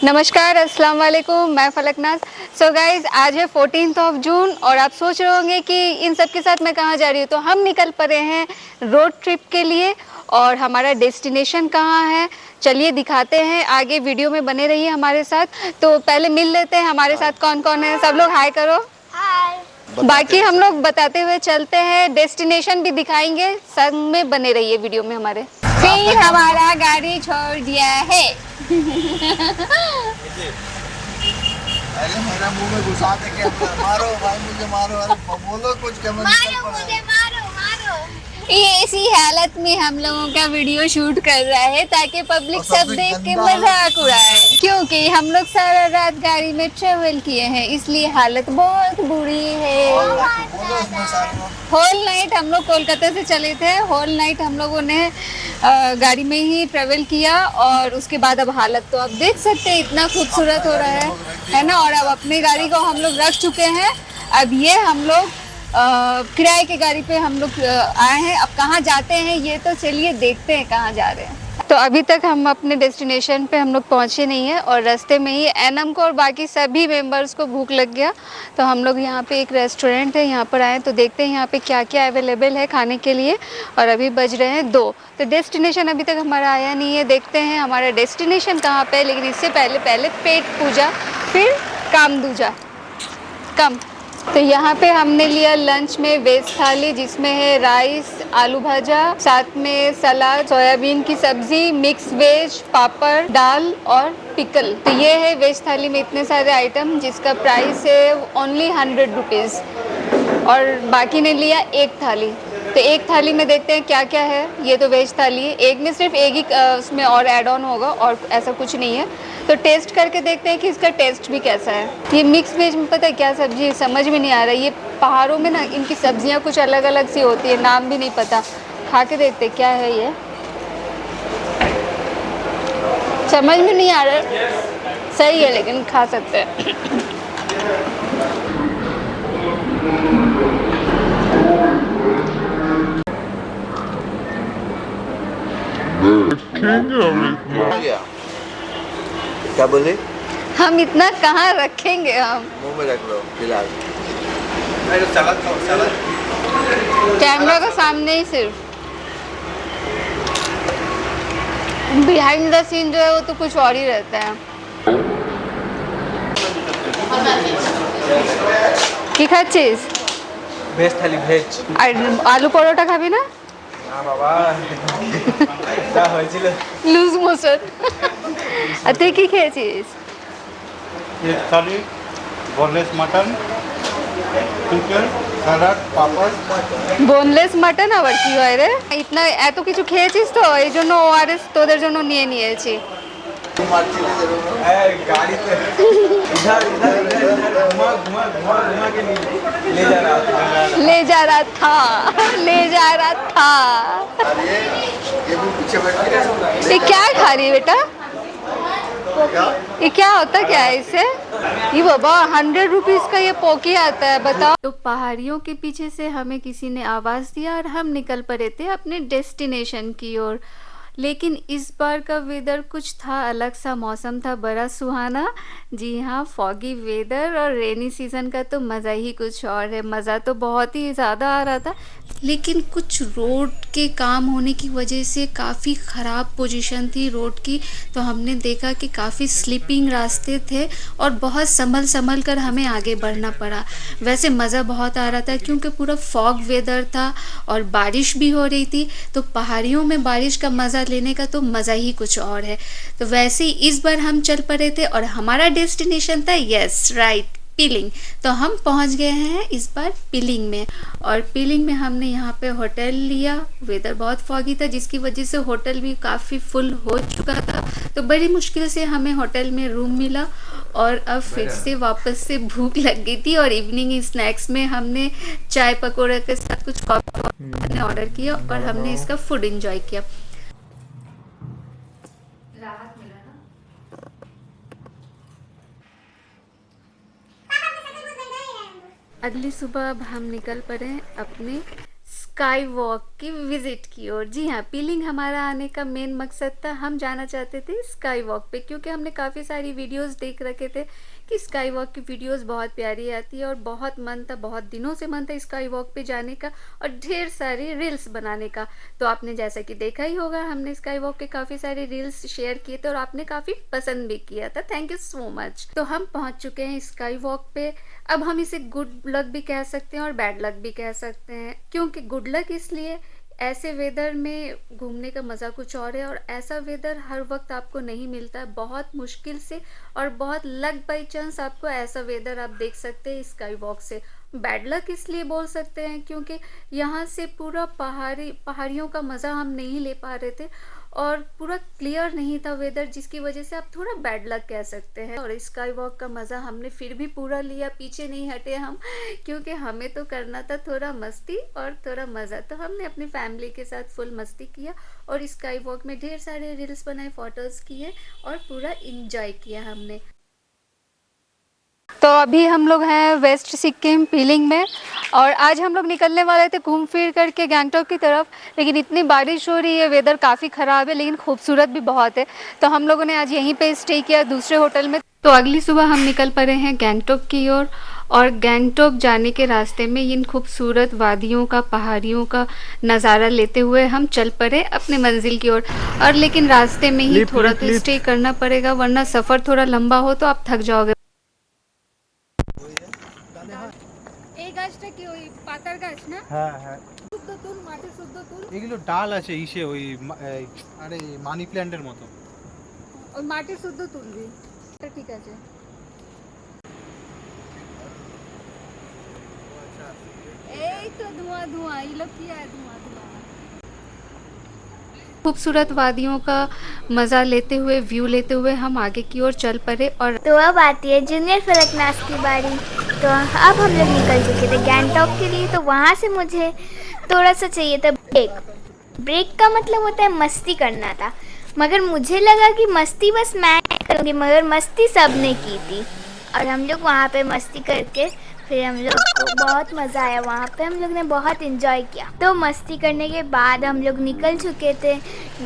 नमस्कार, अस्सलाम वालेकुम। मैं फलकनाज। सो गाइज, आज है 14 जून और आप सोच रहे होंगे कि इन सब के साथ मैं कहाँ जा रही हूँ। तो हम निकल पड़े हैं रोड ट्रिप के लिए और हमारा डेस्टिनेशन कहाँ है चलिए दिखाते हैं। आगे वीडियो में बने रहिए हमारे साथ। तो पहले मिल लेते हैं हमारे साथ कौन कौन है। सब लोग हाय करो। हाय। बाकी हम लोग बताते हुए चलते हैं, डेस्टिनेशन भी दिखाएंगे, संग में बने रहिए वीडियो में हमारे। फिर हमारा गाड़ी छोड़ दिया है। अरे मेरा मुंह में घुसा दे के मारो भाई, मुझे मारो। अरे बोलो कुछ, क्या मारो मुझे, मारो मारो। ये इसी हालत में हम लोगों का वीडियो शूट कर रहा है ताकि पब्लिक सब देख के मजाक उड़ाए, क्योंकि हम लोग सारा रात गाड़ी में ट्रेवल किए हैं, इसलिए हालत बहुत बुरी है। होल नाइट हम लोग कोलकाता से चले थे। होल नाइट हम लोगों ने गाड़ी में ही ट्रेवल किया और उसके बाद अब हालत तो आप देख सकते हैं, इतना खूबसूरत हो रहा है ना। और अब अपनी गाड़ी को हम लोग रख चुके हैं। अब ये हम लोग किराए की गाड़ी पे हम लोग आए हैं। अब कहाँ जाते हैं ये तो चलिए देखते हैं कहाँ जा रहे हैं। तो अभी तक हम अपने डेस्टिनेशन पे हम लोग पहुँचे नहीं हैं और रास्ते में ही एनम को और बाकी सभी मेंबर्स को भूख लग गया। तो हम लोग यहाँ पे एक रेस्टोरेंट है, यहाँ पर आए। तो देखते हैं यहाँ पे क्या क्या अवेलेबल है खाने के लिए। और अभी बज रहे हैं 2। तो डेस्टिनेशन अभी तक हमारा आया नहीं है। देखते हैं हमारा डेस्टिनेशन कहाँ पे है, लेकिन इससे पहले पेट पूजा, फिर काम दूजा कम। तो यहाँ पे हमने लिया लंच में वेज थाली, जिसमें है राइस, आलू भाजा, साथ में सलाद, सोयाबीन की सब्जी, मिक्स वेज, पापड़, दाल और पिकल। तो ये है वेज थाली में इतने सारे आइटम, जिसका प्राइस है ओनली 100 रुपीज़। और बाकी ने लिया एक थाली। तो एक थाली में देखते हैं क्या क्या है। ये तो वेज थाली है, एक में सिर्फ एक ही उसमें और ऐड ऑन होगा और ऐसा कुछ नहीं है। तो टेस्ट करके देखते हैं कि इसका टेस्ट भी कैसा है। ये मिक्स वेज में पता है क्या सब्जी है, समझ में नहीं आ रहा। ये पहाड़ों में ना इनकी सब्जियां कुछ अलग अलग सी होती है, नाम भी नहीं पता। खा के देखते क्या है ये, समझ में नहीं आ रहा। सही है लेकिन खा सकते हैं। क्या बोले? हम इतना कहाँ रखेंगे, हम मुंह में रख लो फिलहाल। कैमरा का सामने ही सिर्फ। बिहाइंड द सीन जो है वो तो कुछ और ही रहता है। কি খাচ্ছিস? ভেজ থালি ভেজ। আর আলু পরোটা খাবি না? না বাবা, যা হয়েছিল। Loose motion. আর তুই কি খেয়েছিস? ভেজ থালি, boneless mutton, chicken, salad, পাপড়। বোনলেস মাটন আবার কি হয় রে? ইতনা এত কিছু খেয়েছিস তো এই জন্য ওআরএস তোদের জন্য নিয়ে নিয়েছি। गाड़ी पे इधर इधर इधर घुमा घुमा घुमा घुमा के ले जा रहा था। ले जा रहा था, ले जा रहा था। ये भी पीछे बैठ के ये क्या खा रही है बेटा? ये क्या होता क्या है इससे? ये बाबा 100 रुपीज का ये पोकी आता है, बताओ। तो पहाड़ियों के पीछे से हमें किसी ने आवाज दिया और हम निकल पड़े थे अपने डेस्टिनेशन की ओर। लेकिन इस बार का वेदर कुछ था अलग सा, मौसम था बड़ा सुहाना। जी हाँ, फॉगी वेदर और रेनी सीज़न का तो मज़ा ही कुछ और है। मज़ा तो बहुत ही ज़्यादा आ रहा था, लेकिन कुछ रोड के काम होने की वजह से काफ़ी ख़राब पोजीशन थी रोड की। तो हमने देखा कि काफ़ी स्लिपिंग रास्ते थे और बहुत संभल कर हमें आगे बढ़ना पड़ा। वैसे मज़ा बहुत आ रहा था क्योंकि पूरा फॉग वेदर था और बारिश भी हो रही थी। तो पहाड़ियों में बारिश का मज़ा लेने का तो मज़ा ही कुछ और है। तो वैसे ही इस बार हम चल पड़े थे और हमारा डेस्टिनेशन था, यस राइट, पिलिंग। तो हम पहुंच गए हैं इस बार पिलिंग में। और पिलिंग में हमने यहाँ पे होटल लिया। वेदर बहुत फॉगी था जिसकी वजह से होटल भी काफ़ी फुल हो चुका था। तो बड़ी मुश्किल से हमें होटल में रूम मिला और अब फिर से वापस से भूख लग गई थी। और इवनिंग स्नैक्स में हमने चाय पकौड़े के साथ कुछ कॉफी ऑर्डर किया और हमने इसका फूड इंजॉय किया। राहत मिला ना। अगली सुबह अब हम निकल पड़े अपने स्काई वॉक की विजिट की और जी हाँ, पीलिंग हमारा आने का मेन मकसद था। हम जाना चाहते थे स्काई वॉक पे, क्योंकि हमने काफ़ी सारी वीडियोस देख रखे थे कि स्काई वॉक की वीडियोस बहुत प्यारी आती है और बहुत मन था, बहुत दिनों से मन था स्काई वॉक पे जाने का और ढेर सारी रील्स बनाने का। तो आपने जैसा कि देखा ही होगा, हमने स्काई वॉक के काफ़ी सारे रील्स शेयर किए थे और आपने काफ़ी पसंद भी किया था। Thank you so much. तो हम पहुंच चुके हैं स्काई वॉक पे। अब हम इसे गुड लक भी कह सकते हैं और बैड लक भी कह सकते हैं। क्योंकि गुड लक इसलिए, ऐसे वेदर में घूमने का मज़ा कुछ और है और ऐसा वेदर हर वक्त आपको नहीं मिलता है, बहुत मुश्किल से, और बहुत लक बाई चांस आपको ऐसा वेदर आप देख सकते हैं स्काई वॉक से। बैड लक इसलिए बोल सकते हैं क्योंकि यहाँ से पूरा पहाड़ियों का मज़ा हम नहीं ले पा रहे थे और पूरा क्लियर नहीं था वेदर, जिसकी वजह से आप थोड़ा बैड लक कह सकते हैं। और स्काई वॉक का मज़ा हमने फिर भी पूरा लिया, पीछे नहीं हटे हम, क्योंकि हमें तो करना था थोड़ा मस्ती और थोड़ा मज़ा। तो हमने अपनी फैमिली के साथ फुल मस्ती किया और स्काई वॉक में ढेर सारे रील्स बनाए, फोटोज़ किए और पूरा इंजॉय किया हमने। तो अभी हम लोग हैं वेस्ट सिक्किम पीलिंग में और आज हम लोग निकलने वाले थे घूम फिर करके गैंगटॉक की तरफ, लेकिन इतनी बारिश हो रही है, वेदर काफ़ी ख़राब है, लेकिन खूबसूरत भी बहुत है। तो हम लोगों ने आज यहीं पे स्टे किया दूसरे होटल में। तो अगली सुबह हम निकल पड़े हैं गैंगटॉक की ओर और गैंगटॉक जाने के रास्ते में इन खूबसूरत वादियों का, पहाड़ियों का नज़ारा लेते हुए हम चल पड़े अपने मंजिल की ओर। और लेकिन रास्ते में ही थोड़ा तो स्टे करना पड़ेगा, वरना सफ़र थोड़ा लंबा हो तो आप थक जाओगे। এই গাছটা কি ওই পাতার গাছ না? হ্যাঁ হ্যাঁ শুদ্ধ তুল, মাটি শুদ্ধ তুল। এগুলো ডাল আছে ইসে ওই আরে মানি প্ল্যান্টের মতো। ওই মাটি শুদ্ধ তুলবি, এটা ঠিক আছে। এই তো ধোঁয়া ধোঁয়া, ये लोग किया है धुआं धुआं। खूबसूरत वादियों का मज़ा लेते हुए, व्यू लेते हुए हम आगे की ओर चल पड़े। और तो अब आती है जूनियर फलकनाज की बारी। तो अब हम लोग निकल चुके थे गैंगटॉक के लिए। तो वहाँ से मुझे थोड़ा सा चाहिए था ब्रेक। ब्रेक का मतलब होता है मस्ती करना था, मगर मुझे लगा कि मस्ती बस मैं करूँगी, मगर मस्ती सब ने की थी। और हम लोग वहाँ पे मस्ती करके फिर हम लोग को बहुत मज़ा आया। वहाँ पे हम लोग ने बहुत इन्जॉय किया। तो मस्ती करने के बाद हम लोग निकल चुके थे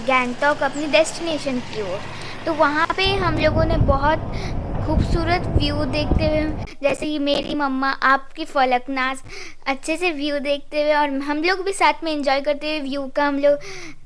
गैंगटॉक अपनी डेस्टिनेशन की ओर। तो वहाँ पे हम लोगों ने बहुत खूबसूरत व्यू देखते हुए, जैसे कि मेरी मम्मा आपकी फलकनाज, अच्छे से व्यू देखते हुए और हम लोग भी साथ में एंजॉय करते हुए व्यू का हम लोग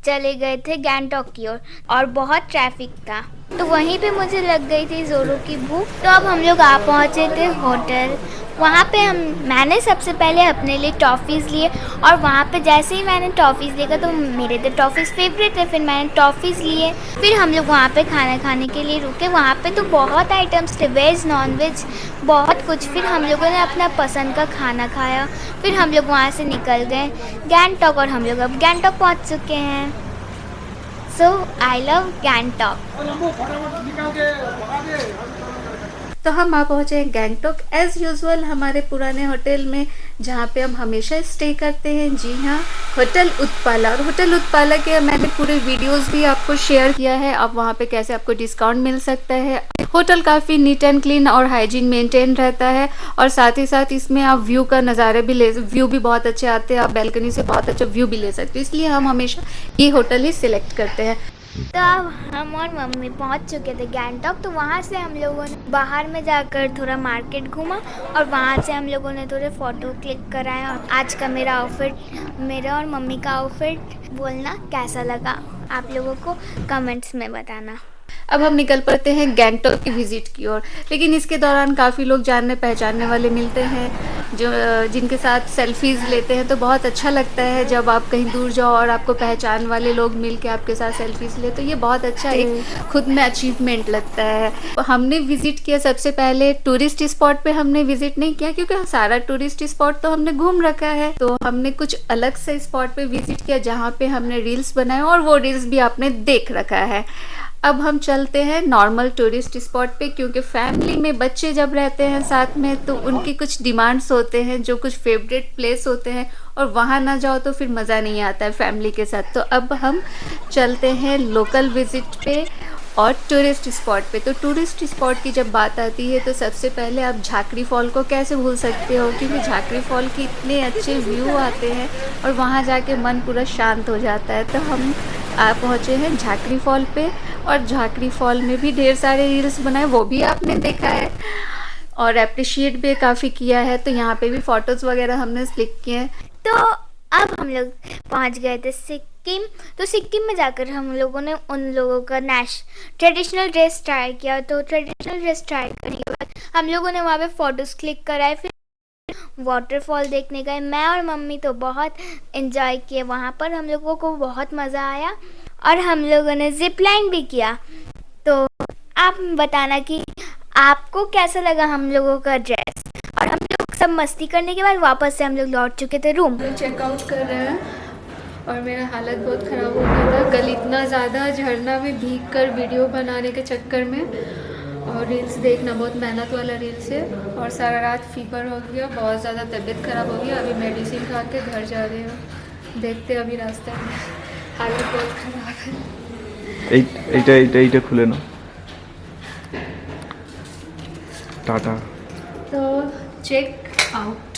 चले गए थे गैंगटॉक की ओर। और बहुत ट्रैफिक था, तो वहीं पे मुझे लग गई थी ज़ोरों की भूख। तो अब हम लोग आ पहुँचे थे होटल। वहाँ पे मैंने सबसे पहले अपने लिए टॉफ़ीज़ लिए और वहाँ पे जैसे ही मैंने टॉफ़ीज़ देखा तो मेरे तो टॉफ़ीज़ फेवरेट है, फिर मैंने टॉफ़ीज़ लिए। फिर हम लोग वहाँ पे खाना खाने के लिए रुके। वहाँ पे तो बहुत आइटम्स थे, वेज नॉन वेज बहुत कुछ। फिर हम लोगों ने अपना पसंद का खाना खाया। फिर हम लोग वहाँ से निकल गए गैंगटॉक और हम लोग अब गैंगटॉक पहुँच चुके हैं। सो आई लव गैंगटॉक। तो हम आ पहुँचे हैं गैंगटॉक एज़ यूजुअल हमारे पुराने होटल में, जहाँ पे हम हमेशा स्टे करते हैं। जी हाँ, होटल उत्पाला। और होटल उत्पाला के मैंने पूरे वीडियोस भी आपको शेयर किया है, अब वहाँ पे कैसे आपको डिस्काउंट मिल सकता है। होटल काफ़ी नीट एंड क्लीन और हाइजीन मेंटेन रहता है और साथ ही साथ इसमें आप व्यू का नज़ारे भी व्यू भी बहुत अच्छे आते हैं, आप बैल्कनी से बहुत अच्छा व्यू भी ले सकते हो, इसलिए हम हमेशा ये होटल ही सिलेक्ट करते हैं। तो अब हम और मम्मी पहुंच चुके थे गैंगटॉक। तो वहाँ से हम लोगों ने बाहर में जाकर थोड़ा मार्केट घूमा और वहाँ से हम लोगों ने थोड़े फ़ोटो क्लिक कराए। और आज का मेरा और मम्मी का आउटफिट बोलना कैसा लगा, आप लोगों को कमेंट्स में बताना। अब हम निकल पड़ते हैं गैंगटॉक की विज़िट की ओर, लेकिन इसके दौरान काफ़ी लोग जानने पहचानने वाले मिलते हैं जो जिनके साथ सेल्फीज़ लेते हैं। तो बहुत अच्छा लगता है जब आप कहीं दूर जाओ और आपको पहचान वाले लोग मिल के आपके साथ सेल्फीज़ ले, तो ये बहुत अच्छा एक खुद में अचीवमेंट लगता है। हमने विज़िट किया सबसे पहले टूरिस्ट स्पॉट पे हमने विज़िट नहीं किया, क्योंकि सारा टूरिस्ट स्पॉट तो हमने घूम रखा है। तो हमने कुछ अलग से स्पॉट पे विज़िट किया जहाँ पे हमने रील्स बनाए और वो रील्स भी आपने देख रखा है। अब हम चलते हैं नॉर्मल टूरिस्ट स्पॉट पे, क्योंकि फैमिली में बच्चे जब रहते हैं साथ में तो उनकी कुछ डिमांड्स होते हैं, जो कुछ फेवरेट प्लेस होते हैं और वहाँ ना जाओ तो फिर मज़ा नहीं आता है फैमिली के साथ। तो अब हम चलते हैं लोकल विज़िट पे और टूरिस्ट स्पॉट पे। तो टूरिस्ट स्पॉट की जब बात आती है तो सबसे पहले आप झाकड़ी फॉल को कैसे भूल सकते हो, क्योंकि झाकड़ी फॉल के इतने अच्छे व्यू आते हैं और वहाँ जाके मन पूरा शांत हो जाता है। तो हम पहुँचे हैं झाकड़ी फॉल पे, और झाकड़ी फॉल में भी ढेर सारे रील्स बनाए, वो भी आपने देखा है और अप्रिशिएट भी काफ़ी किया है। तो यहाँ पे भी फ़ोटोज़ वगैरह हमने क्लिक किए हैं। तो अब हम लोग पहुंच गए थे सिक्किम। तो सिक्किम में जाकर हम लोगों ने उन लोगों का ट्रेडिशनल ड्रेस ट्राई किया। तो ट्रेडिशनल ड्रेस ट्राई करने के बाद हम लोगों ने वहाँ पे फ़ोटोज़ क्लिक कराए, फिर वाटरफॉल देखने गए। मैं और मम्मी तो बहुत इन्जॉय किए वहाँ पर, हम लोगों को बहुत मज़ा आया और हम लोगों ने जिप लाइन भी किया। तो आप बताना कि आपको कैसा लगा हम लोगों का ड्रेस। और हम लोग सब मस्ती करने के बाद वापस से हम लोग लौट चुके थे रूम। चेकआउट कर रहे हैं और मेरा हालत बहुत ख़राब हो गया था, कल इतना ज़्यादा झरना में भीग कर वीडियो बनाने के चक्कर में, और रील्स देखना बहुत मेहनत वाला रील्स है, और सारा रात फीवर हो गया, बहुत ज़्यादा तबीयत ख़राब हो गया। अभी मेडिसिन खा के घर जा रहे हो, देखते अभी रास्ते में, हालत बहुत ख़राब है। এইটা খুলে নাও। টাটা। तो चेक आउट।